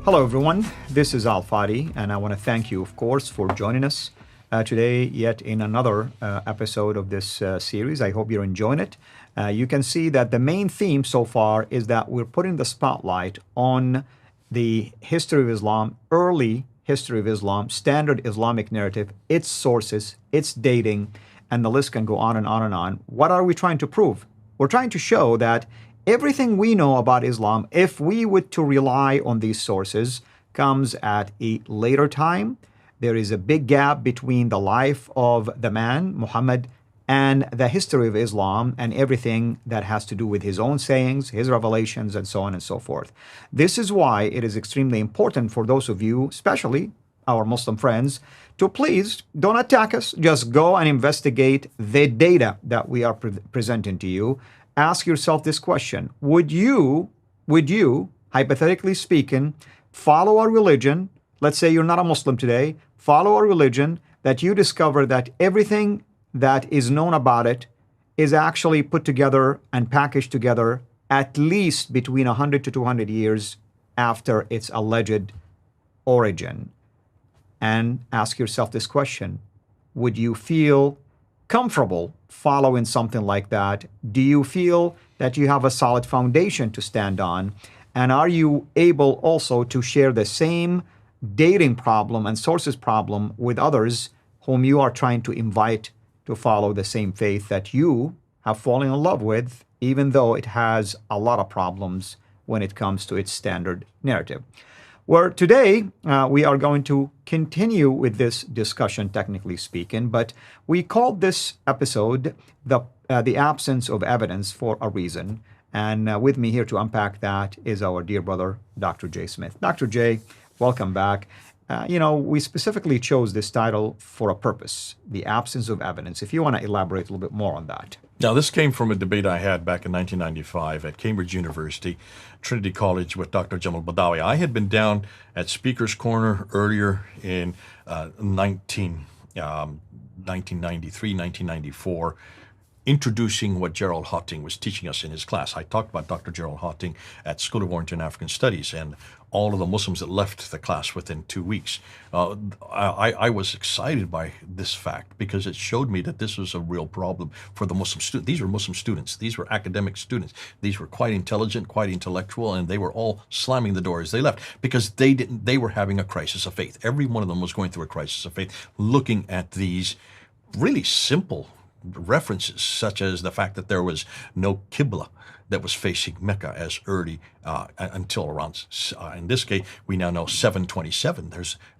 Hello, everyone. This is Al Fadi, and I want to thank you, of course, for joining us today, yet in another episode of this series. I hope you're enjoying it. You can see that the main theme so far is that we're putting the spotlight on the history of Islam, early history of Islam, standard Islamic narrative, its sources, its dating, and the list can go on and on and on. What are we trying to prove? We're trying to show that everything we know about Islam, if we were to rely on these sources, comes at a later time. There is a big gap between the life of the man, Muhammad, and the history of Islam and everything that has to do with his own sayings, his revelations, and so on and so forth. This is why it is extremely important for those of you, especially our Muslim friends, to please don't attack us. Just go and investigate the data that we are presenting to you. Ask yourself this question: Would you, hypothetically speaking, follow a religion? Let's say you're not a Muslim today. Follow a religion that you discover that everything that is known about it is actually put together and packaged together at least between 100 to 200 years after its alleged origin. And ask yourself this question: Would you feel comfortable following something like that? Do you feel that you have a solid foundation to stand on? And are you able also to share the same dating problem and sources problem with others whom you are trying to invite to follow the same faith that you have fallen in love with, even though it has a lot of problems when it comes to its standard narrative? Where today we are going to continue with this discussion, technically speaking, but we called this episode the absence of evidence for a reason. And with me here to unpack that is our dear brother, Dr. Jay Smith. Dr. Jay, welcome back. We specifically chose this title for a purpose: the absence of evidence. If you want to elaborate a little bit more on that. Now, this came from a debate I had back in 1995 at Cambridge University, Trinity College, with Dr. Jamal Badawi. I had been down at Speaker's Corner earlier in 1993, 1994, introducing what Gerald Hotting was teaching us in his class. I talked about Dr. Gerald Hotting at School of Oriental and African Studies and all of the Muslims that left the class within 2 weeks. I was excited by this fact because it showed me that this was a real problem for the Muslim students. These were Muslim students. These were academic students. These were quite intelligent, quite intellectual, and they were all slamming the door as they left because they were having a crisis of faith. Every one of them was going through a crisis of faith, looking at these really simple references, such as the fact that there was no Qibla that was facing Mecca as early until around, in this case, we now know 727.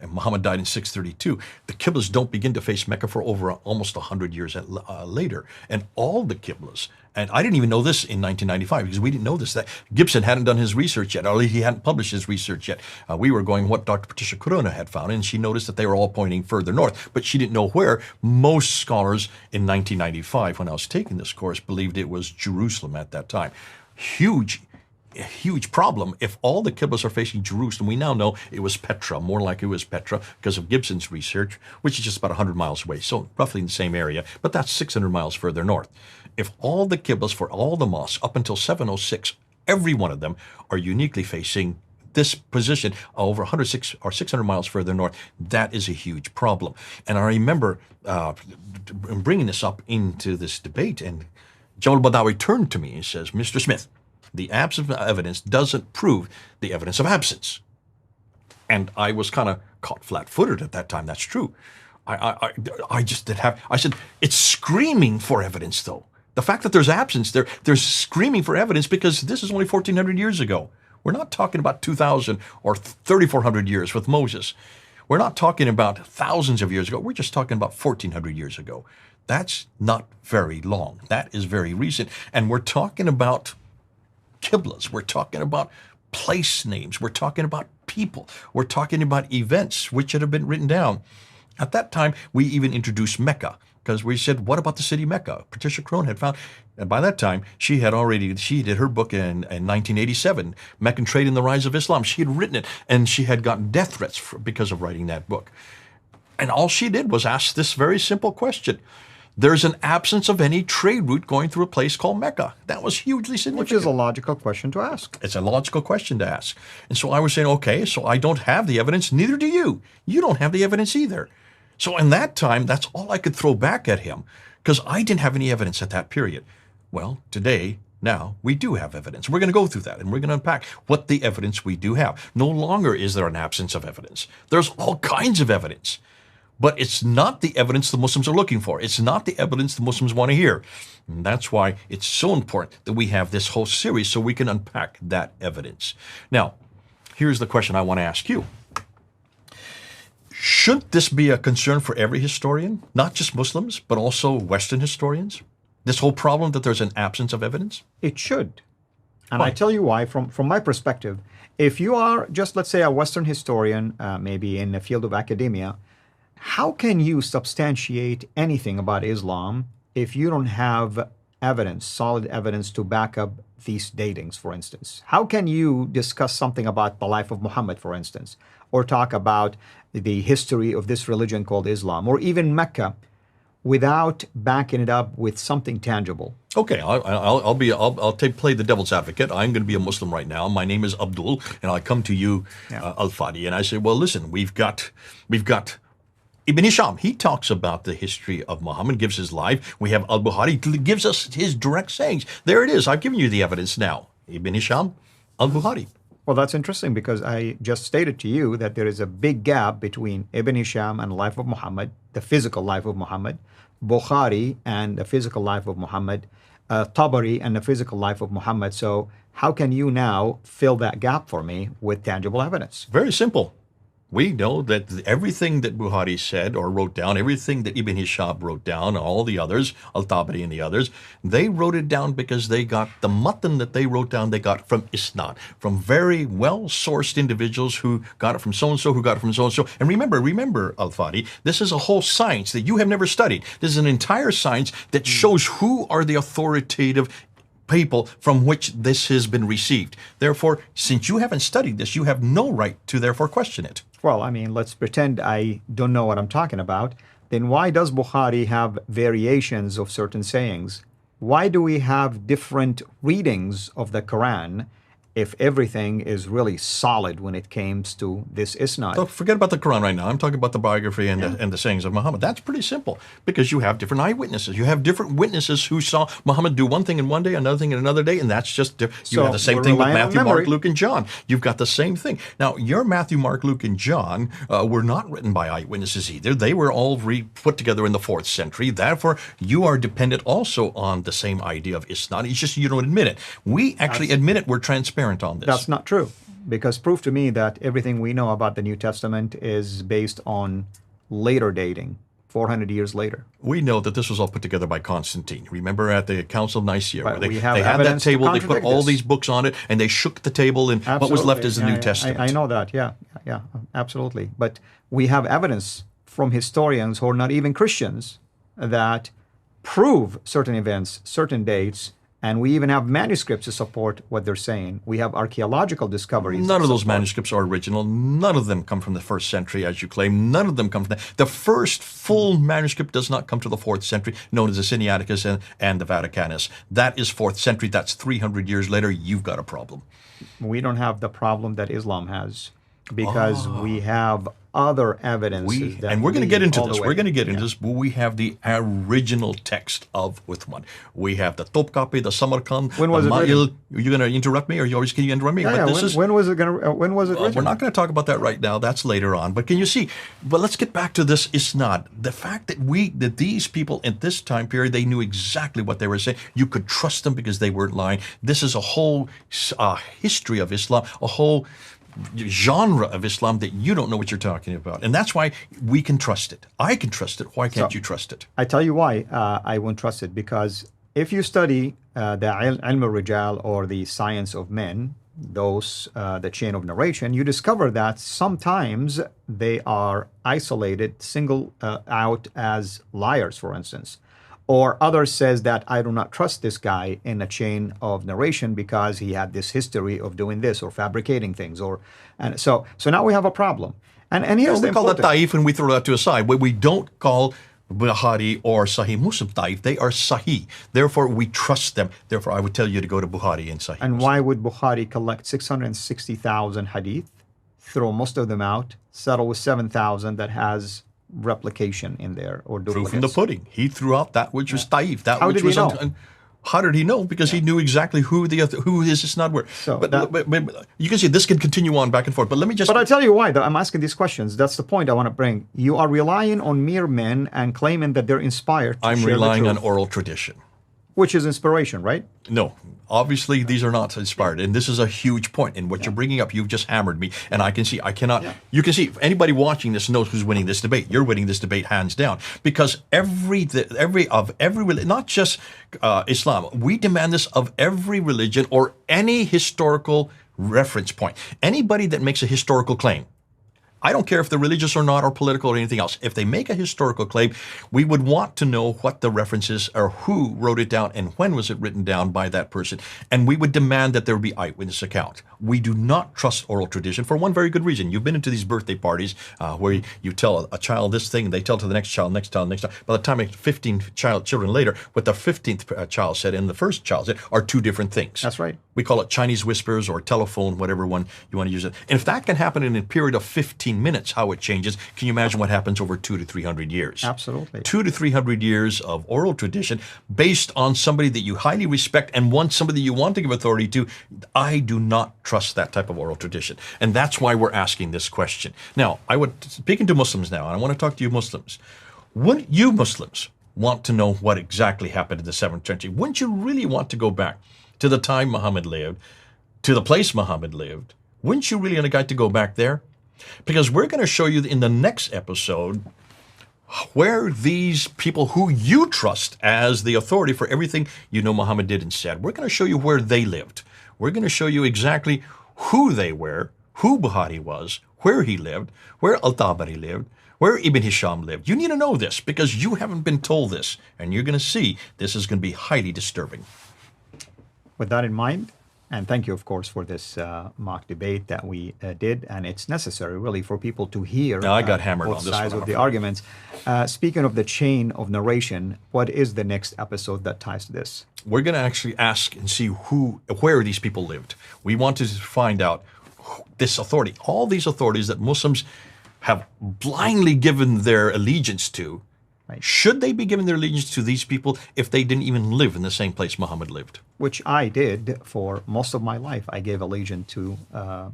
Muhammad died in 632. The Qiblas don't begin to face Mecca for over almost 100 years later. And all the Qiblas, and I didn't even know this in 1995 because we didn't know this, that Gibson hadn't done his research yet, or he hadn't published his research yet. We were going what Dr. Patricia Corona had found, and she noticed that they were all pointing further north, but she didn't know where. Most scholars in 1995, when I was taking this course, believed it was Jerusalem at that time. Huge problem. If all the Qiblas are facing Jerusalem, we now know it was Petra, more like it was Petra because of Gibson's research, which is just about 100 miles away, so roughly in the same area, but that's 600 miles further north. If all the Qiblas for all the mosques up until 706, every one of them are uniquely facing this position over 106 or 600 miles further north, that is a huge problem. And I remember bringing this up into this debate, and Jamal Badawi turned to me and says, "Mr. Smith, the absence of evidence doesn't prove the evidence of absence." And I was kind of caught flat-footed at that time. That's true. I just did have, I said, it's screaming for evidence, though. The fact that there's absence, they're screaming for evidence because this is only 1,400 years ago. We're not talking about 2,000 or 3,400 years with Moses. We're not talking about thousands of years ago. We're just talking about 1,400 years ago. That's not very long. That is very recent. And we're talking about Qiblas. We're talking about place names. We're talking about people. We're talking about events which had been written down. At that time, we even introduced Mecca because we said, what about the city Mecca? Patricia Crone had found, and by that time, she did her book in 1987, Meccan Trade and the Rise of Islam. She had written it, and she had gotten death threats because of writing that book. And all she did was ask this very simple question. there's an absence of any trade route going through a place called Mecca. That was hugely significant. Which is a logical question to ask. It's a logical question to ask. And so I was saying, okay, so I don't have the evidence, neither do you. You don't have the evidence either. So in that time, that's all I could throw back at him, because I didn't have any evidence at that period. Well, today, now, we do have evidence. We're going to go through that, and we're going to unpack what the evidence we do have. No longer is there an absence of evidence. There's all kinds of evidence. But it's not the evidence the Muslims are looking for. It's not the evidence the Muslims want to hear. And that's why it's so important that we have this whole series so we can unpack that evidence. Now, here's the question I want to ask you. Should this be a concern for every historian, not just Muslims, but also Western historians? This whole problem that there's an absence of evidence? It should. And Why? I tell you why, from my perspective. If you are just, let's say, a Western historian, maybe in the field of academia, how can you substantiate anything about Islam if you don't have evidence, solid evidence to back up these datings, for instance? How can you discuss something about the life of Muhammad, for instance, or talk about the history of this religion called Islam, or even Mecca, without backing it up with something tangible? Okay, I'll play the devil's advocate. I'm going to be a Muslim right now. My name is Abdul, and I come to you, Al-Fadi, and I say, well, listen, we've got Ibn Hisham. He talks about the history of Muhammad, gives his life. We have Al-Bukhari, gives us his direct sayings. There it is. I've given you the evidence now. Ibn Hisham, Al-Bukhari. Well, that's interesting, because I just stated to you that there is a big gap between Ibn Hisham and the life of Muhammad, the physical life of Muhammad, Bukhari and the physical life of Muhammad, Tabari and the physical life of Muhammad. So how can you now fill that gap for me with tangible evidence? Very simple. We know that everything that Bukhari said or wrote down, everything that Ibn Hisham wrote down, all the others, Al-Tabari and the others, they wrote it down because they got the matan that they wrote down, they got from Isnad, from very well-sourced individuals who got it from so-and-so, who got it from so-and-so. And remember, Al-Fadi, this is a whole science that you have never studied. This is an entire science that shows who are the authoritative people from which this has been received. Therefore, since you haven't studied this, you have no right to therefore question it. Well, I mean, let's pretend I don't know what I'm talking about. Then why does Bukhari have variations of certain sayings? Why do we have different readings of the Quran if everything is really solid when it comes to this isnad? So forget about the Quran right now. I'm talking about the biography and the sayings of Muhammad. That's pretty simple, because you have different eyewitnesses. You have different witnesses who saw Muhammad do one thing in one day, another thing in another day, and that's just different. You So have the same we're thing with relying on Matthew, memory. Mark, Luke, and John. You've got the same thing. Now, your Matthew, Mark, Luke, and John were not written by eyewitnesses either. They were all put together in the 4th century. Therefore, you are dependent also on the same idea of isnad. It's just you don't admit it. We actually admit it. We're transparent on this. That's not true, because prove to me that everything we know about the New Testament is based on later dating, 400 years later. We know that this was all put together by Constantine. Remember at the Council of Nicaea, Right, where we have they had that evidence to table, they put contradict all this. these books on it, and they shook the table, and what was left is the New Testament. I know that, yeah, absolutely. But we have evidence from historians who are not even Christians that prove certain events, certain dates, and we even have manuscripts to support what they're saying. We have archaeological discoveries. None that of those support- manuscripts are original. None of them come from the 1st century, as you claim. None of them come from the first full manuscript does not come to the 4th century, known as the Sinaiticus and the Vaticanus. That is 4th century. That's 300 years later. You've got a problem. We don't have the problem that Islam has, because we have other evidences. that And we're going to lead get into all the this. way. We're going to get into this. But we have the original text of Uthman. We have the Topkapi, the Samarkand, When was the it written? Ma'il. You're going to interrupt me, or you always can you interrupt me? Yeah, when was it when was it written? We're not going to talk about that right now. That's later on. But can you see? But let's get back to this isnad. The fact that these people at this time period, they knew exactly what they were saying. You could trust them because they weren't lying. This is a whole history of Islam, a whole genre of Islam that you don't know what you're talking about. And that's why we can trust it. I can trust it. Why can't you trust it? I tell you why I won't trust it, because if you study the ilm al-rijal, or the science of men, the chain of narration, you discover that sometimes they are isolated, singled out as liars, for instance. Or others says that I do not trust this guy in a chain of narration because he had this history of doing this or fabricating things. And so now we have a problem. And here's the We call that important. taif and we throw that to a side. We don't call Bukhari or Sahih Muslim Taif, they are Sahih. Therefore, we trust them. Therefore, I would tell you to go to Bukhari and Sahih And Muslim. why would Bukhari collect 660,000 hadith, throw most of them out, settle with 7,000 that has replication in there or duplicates? Proof in the pudding. He threw out that which was Taif. That How which did he was know? How did he know? Because he knew exactly who his isnad were. So but you can see this can continue on back and forth. But let me just. But I tell you why, though, I'm asking these questions. That's the point I want to bring. You are relying on mere men and claiming that they're inspired to I'm share the relying on truth, oral tradition. which is inspiration, right? No, obviously these are not inspired, and this is a huge point. And what you're bringing up, you've just hammered me, and I can see I cannot. You can see if anybody watching this knows who's winning this debate. You're winning this debate hands down, because every not just Islam, we demand this of every religion or any historical reference point. Anybody that makes a historical claim. I don't care if they're religious or not, or political or anything else. If they make a historical claim, we would want to know what the reference is, or who wrote it down, and when was it written down by that person. And we would demand that there be eyewitness account. We do not trust oral tradition for one very good reason. You've been into these birthday parties where you tell a child this thing, and they tell to the next child, next child, next child. By the time 15 children later, what the 15th child said and the first child said are two different things. That's right. We call it Chinese whispers or telephone, whatever one you want to use it. And if that can happen in a period of 15 minutes, how it changes, can you imagine what happens over 200 to 300 years? Absolutely. 200 to 300 years of oral tradition based on somebody that you highly respect and somebody you want to give authority to. I do not trust that type of oral tradition. And that's why we're asking this question. Now, speaking to Muslims now, and I want to talk to you Muslims. Wouldn't you Muslims want to know what exactly happened in the 7th century? Wouldn't you really want to go back to the time Muhammad lived, to the place Muhammad lived? Wouldn't you really like to go back there? Because we're going to show you in the next episode where these people who you trust as the authority for everything you know Muhammad did and said, we're going to show you where they lived. We're going to show you exactly who they were, who Bukhari was, where he lived, where Al-Tabari lived, where Ibn Hisham lived. You need to know this because you haven't been told this, and you're going to see this is going to be highly disturbing. With that in mind, and thank you, of course, for this mock debate that we did, and it's necessary, really, for people to hear Now, I got hammered both on this sides one, of the I'm afraid. arguments. Speaking of the chain of narration, what is the next episode that ties to this? We're going to actually ask and see where these people lived. We want to find out this authority, all these authorities that Muslims have blindly given their allegiance to. Right. Should they be giving their allegiance to these people if they didn't even live in the same place Muhammad lived? Which I did for most of my life. I gave allegiance to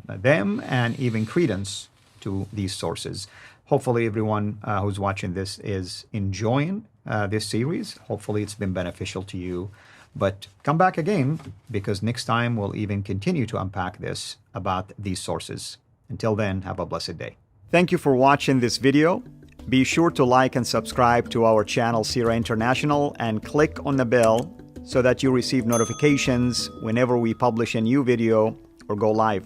them and even credence to these sources. Hopefully everyone who's watching this is enjoying this series. Hopefully it's been beneficial to you. But come back again, because next time we'll even continue to unpack this about these sources. Until then, have a blessed day. Thank you for watching this video. Be sure to like and subscribe to our channel, Sira International, and click on the bell so that you receive notifications whenever we publish a new video or go live.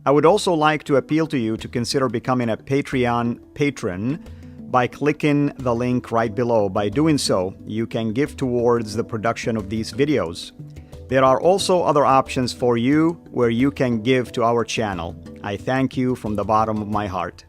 I would also like to appeal to you to consider becoming a Patreon patron by clicking the link right below. By doing so, you can give towards the production of these videos. There are also other options for you where you can give to our channel. I thank you from the bottom of my heart.